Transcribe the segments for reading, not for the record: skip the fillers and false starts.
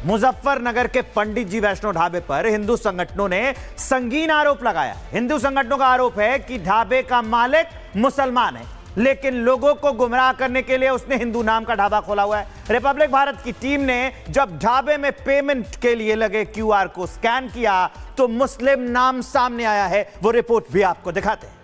मुजफ्फरनगर के पंडित जी वैष्णो ढाबे पर हिंदू संगठनों ने संगीन आरोप लगाया। हिंदू संगठनों का आरोप है कि ढाबे का मालिक मुसलमान है, लेकिन लोगों को गुमराह करने के लिए उसने हिंदू नाम का ढाबा खोला हुआ है। रिपब्लिक भारत की टीम ने जब ढाबे में पेमेंट के लिए लगे क्यूआर को स्कैन किया तो मुस्लिम नाम सामने आया है। वो रिपोर्ट भी आपको दिखाते हैं।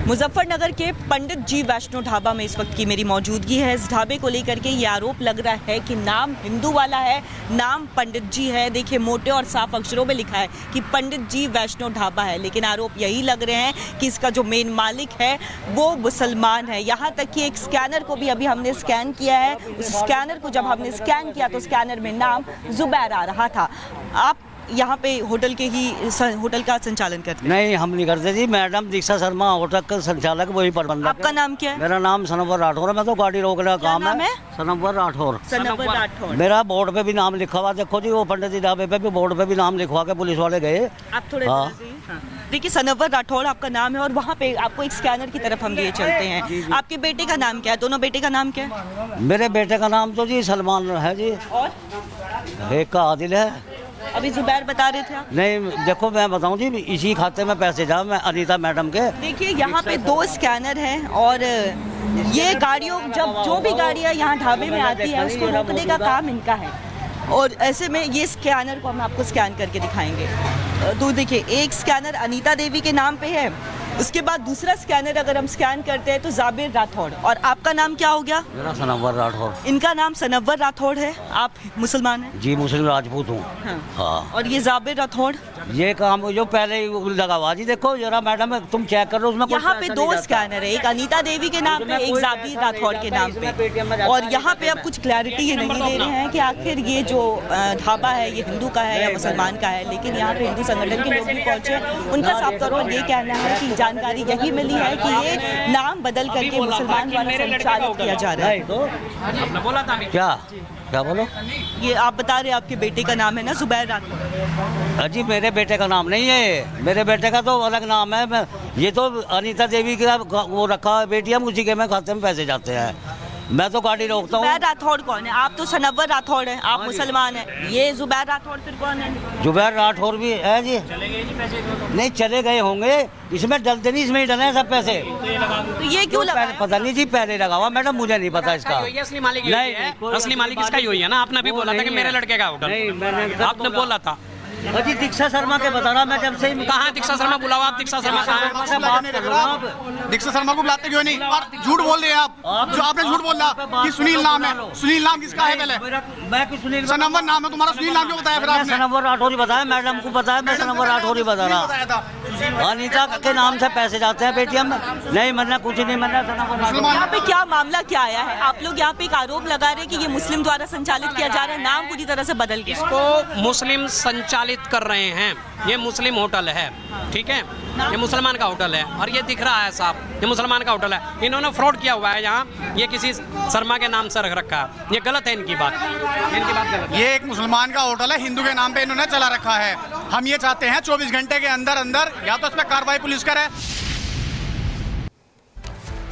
मुजफ्फरनगर के पंडित जी वैष्णो ढाबा में इस वक्त की मेरी मौजूदगी है। इस ढाबे को लेकर के ये आरोप लग रहा है कि नाम हिंदू वाला है, नाम पंडित जी है। देखिए, मोटे और साफ अक्षरों में लिखा है कि पंडित जी वैष्णो ढाबा है, लेकिन आरोप यही लग रहे हैं कि इसका जो मेन मालिक है वो मुसलमान है। यहाँ तक कि एक स्कैनर को भी अभी हमने स्कैन किया है। उस स्कैनर को जब हमने स्कैन किया तो स्कैनर में नाम जुबैर आ रहा था। आप यहाँ पे होटल का संचालन करते हैं? नहीं, हम नहीं करते जी। मैडम दीक्षा शर्मा होटल का संचालक, वही प्रबंधक। आपका नाम क्या है? मेरा नाम सनवर राठौर है। मैं तो गाड़ी रोकने का काम है। सनवर राठौर। सनवर राठौर। मेरा बोर्ड पे भी नाम लिखा हुआ, देखो जी, वो पंडित जी ढाबे पे भी बोर्ड पे भी नाम लिखवा के पुलिस वाले गए। आप थोड़े देखिए, सनवर राठौर आपका नाम है और वहाँ पे आपको एक स्कैनर की तरफ हम लिए चलते हैं। आपके बेटे का नाम क्या है? दोनों बेटे का नाम क्या है? मेरे बेटे का नाम तो जी सलमान है जी, और एक का आदिल है। अभी जुबैर बता रहे थे आप? नहीं, देखो मैं बताऊं जी, इसी खाते में पैसे जा मैं अनीता मैडम के। देखिए, यहाँ पे 2 स्कैनर हैं और ये गाड़ियों, जब जो भी गाड़ियाँ यहाँ ढाबे में आती है उसको रोकने का काम इनका है। और ऐसे में ये स्कैनर को हम आपको स्कैन करके दिखाएंगे। तो देखिए, एक स्कैनर अनीता देवी के नाम पे है, उसके बाद दूसरा स्कैनर अगर हम स्कैन करते हैं तो जाबिर राठौड़। और आपका नाम क्या हो गया? मेरा सनवर राठौड़। इनका नाम सनवर राठौड़ है। आप मुसलमान हैं? जी, मुस्लिम राजपूत हूँ। हाँ। और ये जाबिर राठौड़? ये काम जो पहले ही लगा हुआ जी, देखो जरा मैडम तुम चेक करो उसमें। यहाँ पे 2 स्कैनर है, एक अनीता देवी के नाम पे, एक जाबिर राठौड़ के नाम पे। और यहाँ पे अब कुछ क्लैरिटी ये नहीं दे रहे हैं कि आखिर ये जो ढाबा है ये हिंदू का है या मुसलमान का है। लेकिन यहाँ पे हिंदू संगठन के लोग भी पहुंचे। उनका साफ तौर पर ये कहना है कि जानकारी यही मिली है कि ये नाम बदल करके मुसलमान द्वारा संचालित किया जा रहा है। क्या बोलो? ये आप बता रहे हैं आपके बेटे का नाम है ना जुबैर राठौड़? जी, मेरे बेटे का नाम नहीं है, मेरे बेटे का तो अलग नाम है। ये तो अनीता देवी का वो रखा है बेटी, हम उसी के में खाते में पैसे जाते हैं। मैं तो गाड़ी रोकता हूँ। जुबैर राठौड़ कौन है? आप तो सनवर राठौड़ हैं, आप मुसलमान हैं। ये जुबैर राठौड़ फिर कौन है? जुबैर राठौड़ भी है जी। नहीं, चले गए होंगे, इसमें डलते नहीं, इसमें ही डले सब पैसे। तो ये क्यों लगा? पता नहीं जी, पहले लगा हुआ मैडम, मुझे नहीं पता इसका। असली मालिक इसका ही है ना। आपने भी बोला था कि मेरे लड़के का होटल, आपने बोला था। अजी दीक्षा शर्मा के बता रहा मैं जब से। कहाँ दीक्षा शर्मा? बुलाओ आप दीक्षा शर्मा कहाँ है? दीक्षा शर्मा को बुलाते क्यों नहीं? और झूठ बोल रहे हैं आप। जो आपने झूठ बोला कि सुनील नाम है। सुनील नाम किसका है? पहले मैं सुनील सनवर नाम है तुम्हारा, सुनील नाम क्यों बताया फिर आपने? सनवर राठौड़ ही बताया, मैडम को बताया, मैं सनवर राठौड़ ही बता रहा। अनीता के नाम से पैसे जाते हैं पेटीएम में। नहीं, मैंने कुछ नहीं, मैंने। यहाँ पे क्या मामला क्या आया है? आप लोग यहाँ पे एक आरोप लगा रहे हैं कि ये मुस्लिम द्वारा संचालित किया जा रहा है, नाम पूरी तरह से बदल गया। इसको मुस्लिम संचालित कर रहे हैं। ये मुस्लिम होटल है, ठीक है, ये मुसलमान का होटल है और ये दिख रहा है साहब, ये मुसलमान का होटल है। इन्होंने फ्रॉड किया हुआ है यहाँ, ये किसी शर्मा के नाम से रख रखा है। ये गलत है, इनकी बात गलत है। ये एक मुसलमान का होटल है, हिंदू के नाम पे इन्होंने चला रखा है। हम ये चाहते हैं 24 घंटे के अंदर अंदर या तो इस पर कार्रवाई पुलिस करे।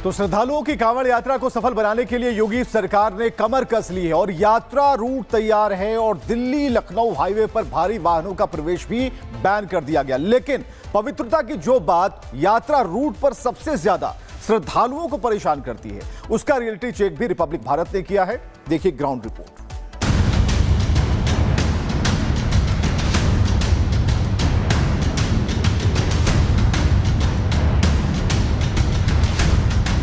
तो श्रद्धालुओं की कांवड़ यात्रा को सफल बनाने के लिए योगी सरकार ने कमर कस ली है और यात्रा रूट तैयार है और दिल्ली लखनऊ हाईवे पर भारी वाहनों का प्रवेश भी बैन कर दिया गया। लेकिन पवित्रता की जो बात यात्रा रूट पर सबसे ज्यादा श्रद्धालुओं को परेशान करती है, उसका रियलिटी चेक भी रिपब्लिक भारत ने किया है। देखिए ग्राउंड रिपोर्ट।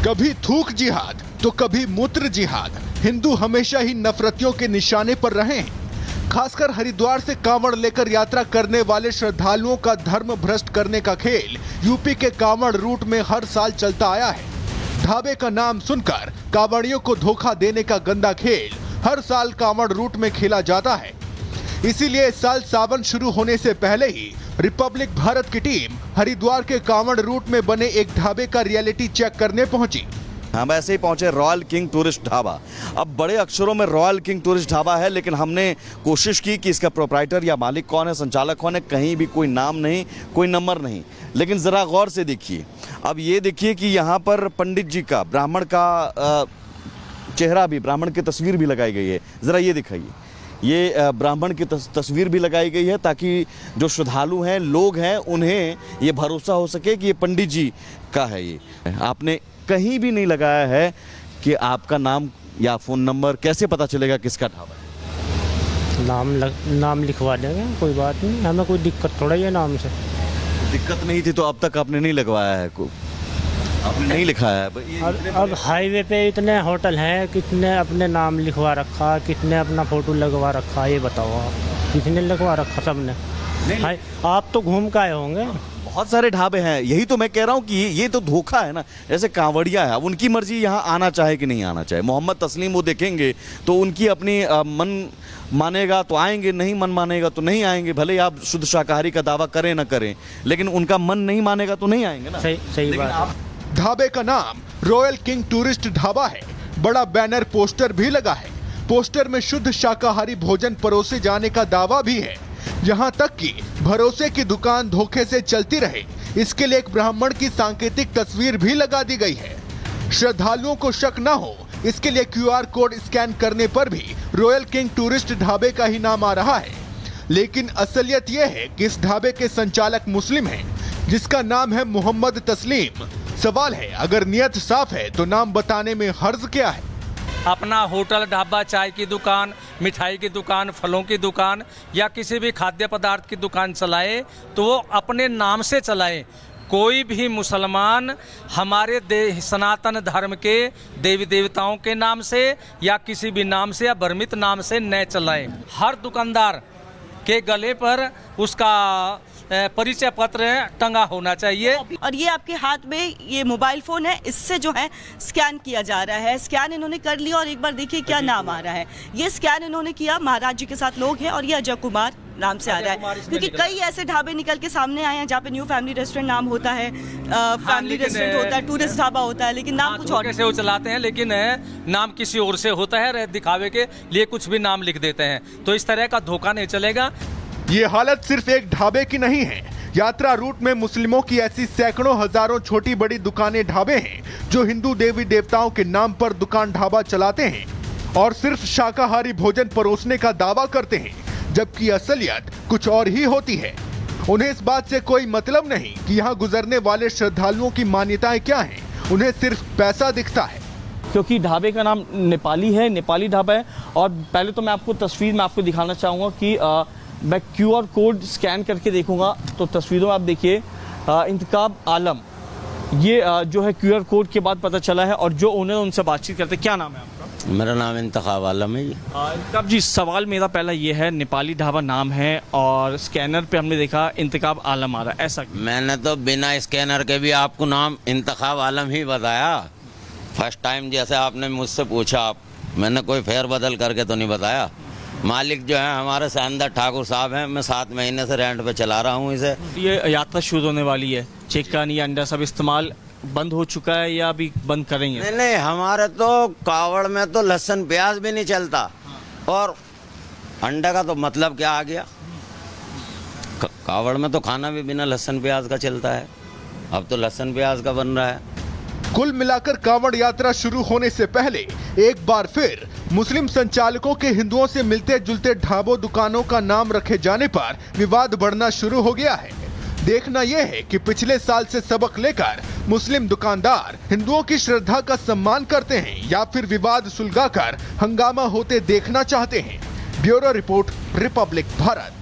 कभी थूक जिहाद तो कभी मूत्र जिहाद, हिंदू हमेशा ही नफरतियों के निशाने पर रहे हैं। खासकर हरिद्वार से कांवड़ लेकर यात्रा करने वाले श्रद्धालुओं का धर्म भ्रष्ट करने का खेल यूपी के कांवड़ रूट में हर साल चलता आया है। ढाबे का नाम सुनकर कांवड़ियों को धोखा देने का गंदा खेल हर साल कांवड़ रूट में खेला जाता है। इसीलिए इस साल सावन शुरू होने से पहले ही रिपब्लिक भारत की टीम हरिद्वार के कांवड़ रूट में बने एक ढाबे का रियलिटी चेक करने पहुंची। हम ऐसे ही पहुंचे रॉयल किंग टूरिस्ट ढाबा। अब बड़े अक्षरों में रॉयल किंग टूरिस्ट ढाबा है, लेकिन हमने कोशिश की कि इसका प्रोप्राइटर या मालिक कौन है, संचालक कौन है, कहीं भी कोई नाम नहीं, कोई नंबर नहीं। लेकिन ज़रा गौर से देखिए, अब ये देखिए कि यहाँ पर पंडित जी का, ब्राह्मण का चेहरा भी, ब्राह्मण की तस्वीर भी लगाई गई है। ज़रा ये दिखाइए, ये ब्राह्मण की तस्वीर भी लगाई गई है ताकि जो श्रद्धालु हैं, लोग हैं, उन्हें ये भरोसा हो सके कि ये पंडित जी का है। ये आपने कहीं भी नहीं लगाया है कि आपका नाम या फ़ोन नंबर, कैसे पता चलेगा किसका ढाबा है? नाम लिखवा देंगे, कोई बात नहीं, हमें कोई दिक्कत थोड़ा ही है नाम से। दिक्कत नहीं थी तो अब तक आपने नहीं लगवाया है, आपने नहीं लिखा है? अब हाईवे पे इतने होटल हैं, कितने अपने नाम लिखवा रखा, कितने अपना फोटो लगवा रखा, ये बताओ आप, कितने लगवा रखा सबने? आप तो घूम के आए होंगे। बहुत सारे ढाबे हैं, यही तो मैं कह रहा हूँ कि ये तो धोखा है ना। जैसे कांवड़िया है, अब उनकी मर्जी यहाँ आना चाहे कि नहीं आना चाहे। मोहम्मद तस्लीम वो देखेंगे तो उनकी अपनी मन मानेगा तो आएंगे, नहीं मन मानेगा तो नहीं आएंगे। भले आप शुद्ध शाकाहारी का दावा करें ना करें, लेकिन उनका मन नहीं मानेगा तो नहीं आएंगे ना। सही बात। ढाबे का नाम रॉयल किंग टूरिस्ट ढाबा है। बड़ा बैनर पोस्टर भी लगा है। पोस्टर में शुद्ध शाकाहारी भोजन परोसे जाने का दावा भी है। यहाँ तक कि भरोसे की दुकान धोखे से चलती रहे, इसके लिए एक ब्राह्मण की सांकेतिक तस्वीर भी लगा दी गई है। श्रद्धालुओं को शक न हो, इसके लिए QR कोड स्कैन करने पर भी रॉयल किंग टूरिस्ट ढाबे का ही नाम आ रहा है। लेकिन असलियत यह है कि इस ढाबे के संचालक मुस्लिम हैं, जिसका नाम है मोहम्मद तस्लीम। सवाल है, अगर नियत साफ है तो नाम बताने में हर्ज क्या है? अपना होटल, ढाबा, चाय की दुकान, मिठाई की दुकान, फलों की दुकान या किसी भी खाद्य पदार्थ की दुकान चलाए तो वो अपने नाम से चलाए। कोई भी मुसलमान हमारे सनातन धर्म के देवी देवताओं के नाम से या किसी भी नाम से या भ्रमित नाम से न चलाए। हर दुकानदार के गले पर उसका परिचय पत्र टंगा होना चाहिए। और ये आपके हाथ में ये मोबाइल फोन है, इससे जो है स्कैन किया जा रहा है। स्कैन इन्होंने कर लिया और एक बार देखिए क्या नाम आ रहा है। ये स्कैन इन्होंने किया, महाराज जी के साथ लोग हैं और ये अजय कुमार नाम से आ रहा है। क्योंकि कई ऐसे ढाबे निकल के सामने आए हैं जहाँ पे न्यू फैमिली रेस्टोरेंट नाम होता है, फैमिली रेस्टोरेंट होता है, टूरिस्ट ढाबा होता है, लेकिन नाम कुछ और कैसे वो चलाते हैं, लेकिन नाम किसी और से होता है, दिखावे के लिए कुछ भी नाम लिख देते हैं। तो इस तरह का धोखा नहीं चलेगा। ये हालत सिर्फ एक ढाबे की नहीं है। यात्रा रूट में मुस्लिमों की ऐसी सैकड़ों हजारों छोटी बड़ी दुकानें, ढाबे हैं जो हिंदू देवी देवताओं के नाम पर दुकान ढाबा चलाते हैं और सिर्फ शाकाहारी भोजन परोसने का दावा करते हैं, जबकि असलियत कुछ और ही होती है। उन्हें इस बात से कोई मतलब नहीं कि यहाँ गुजरने वाले श्रद्धालुओं की मान्यताएं क्या हैं, उन्हें सिर्फ पैसा दिखता है। क्योंकि ढाबे का नाम नेपाली है, नेपाली ढाबा है। और पहले तो मैं आपको तस्वीर में आपको दिखाना चाहूँगा कि मैं QR कोड स्कैन करके देखूंगा तो तस्वीरों में आप देखिए इंतखाब आलम, ये जो है QR कोड के बाद पता चला है। और जो ओनर उनसे बातचीत करते, क्या नाम है आपका? मेरा नाम इंतखाब आलम है। इंतखाब जी, सवाल मेरा पहला ये है, नेपाली ढाबा नाम है और स्कैनर पे हमने देखा इंतखाब आलम आ रहा है, ऐसा क्यों? मैंने तो बिना स्कैनर के भी आपको नाम इंतखाब आलम ही बताया। फर्स्ट टाइम जैसे आपने मुझसे पूछा, मैंने कोई फेर बदल करके तो नहीं बताया। मालिक जो है हमारे सहंदर ठाकुर साहब हैं, मैं 7 महीने से रेंट पे चला रहा हूँ इसे। ये यात्रा शुरू होने वाली है, चिकन या अंडा सब इस्तेमाल बंद हो चुका है या अभी बंद करेंगे? नहीं, हमारे तो कावड़ में तो लहसुन प्याज भी नहीं चलता। और अंडा का तो मतलब क्या आ गया? कावड़ में तो खाना भी बिना लहसुन प्याज का चलता है, अब तो लहसुन प्याज का बन रहा है। कुल मिलाकर कांवड़ यात्रा शुरू होने से पहले एक बार फिर मुस्लिम संचालकों के हिंदुओं से मिलते जुलते ढाबों दुकानों का नाम रखे जाने पर विवाद बढ़ना शुरू हो गया है। देखना यह है कि पिछले साल से सबक लेकर मुस्लिम दुकानदार हिंदुओं की श्रद्धा का सम्मान करते हैं या फिर विवाद सुलझाकर हंगामा होते देखना चाहते हैं। Bureau report, Republic Bharat.